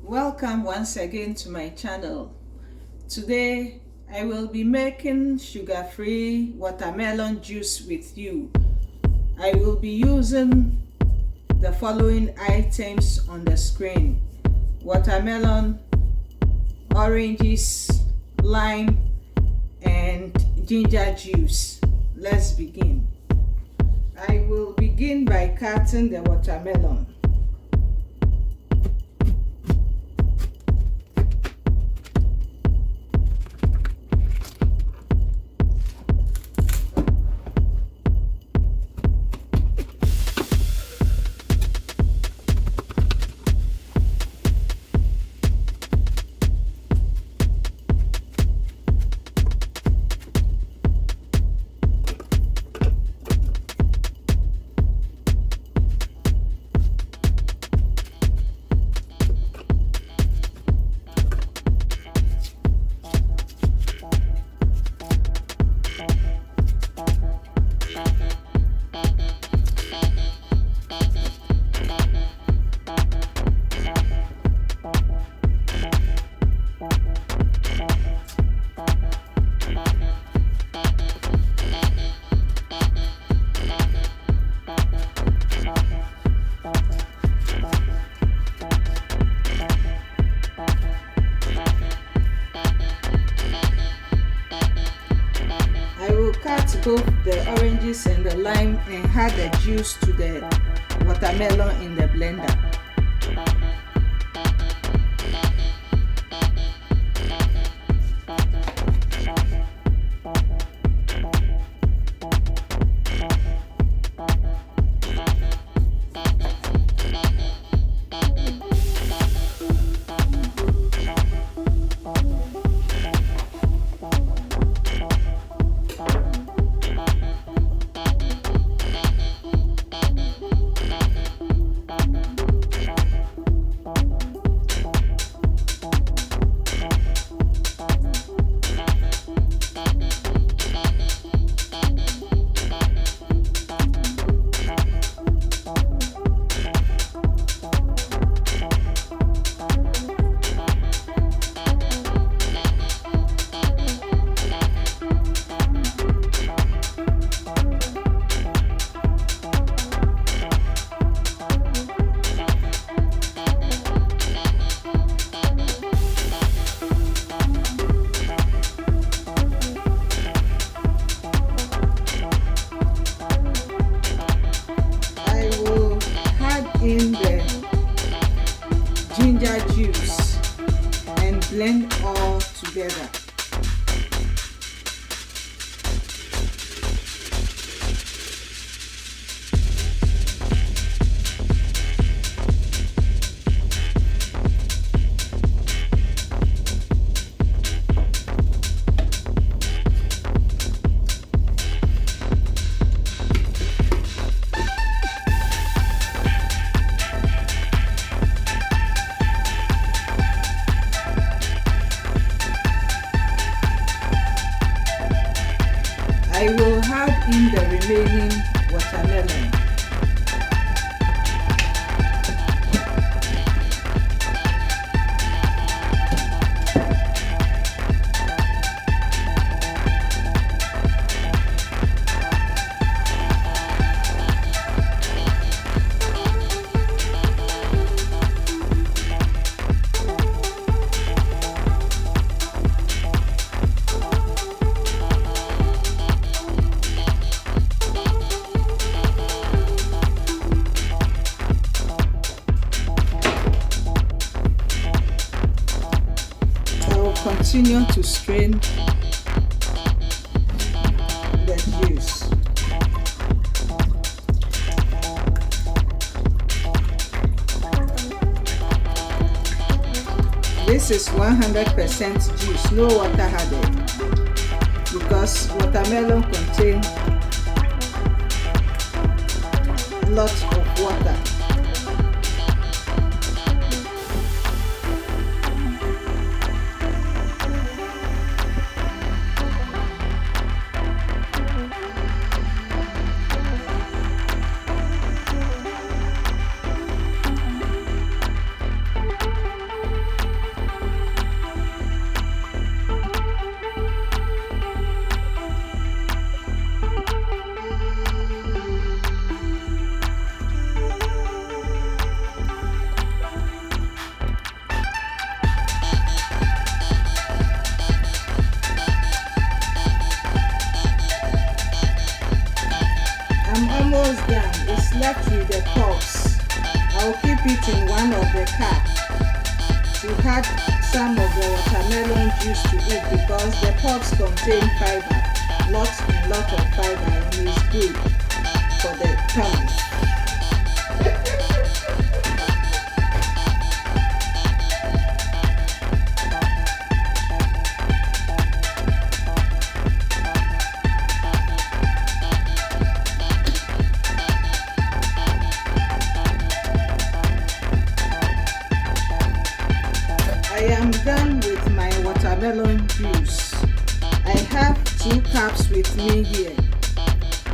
Welcome once again to my channel. Today I will be making sugar-free watermelon juice with you. I will be using the following items on the screen: watermelon, oranges, lime, and ginger juice. Let's begin. I will begin by cutting the watermelon. Cut both the oranges and the lime and add the juice to the watermelon in the blender. In the ginger juice and blend all together. I will add in the remaining watermelon. Continue to strain the juice. This is 100% juice, no water added, because watermelon contains lots of water. add some of the watermelon juice to it because the pulps contain fiber, lots and lots of fiber, and it's good for the tummy. I am done with my watermelon juice. I have 2 cups with me here.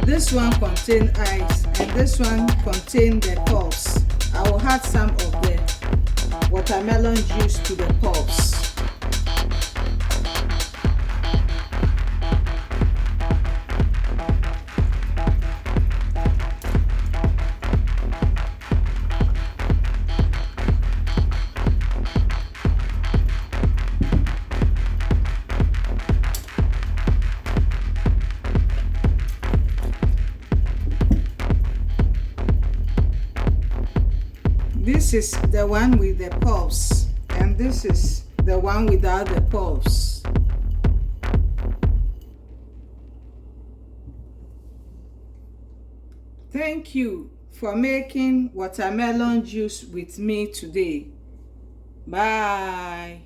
This one contains ice and this one contains the pulps. I will add some of the watermelon juice to the pulps. This is the one with the pulps, and this is the one without the pulps. Thank you for making watermelon juice with me today. Bye.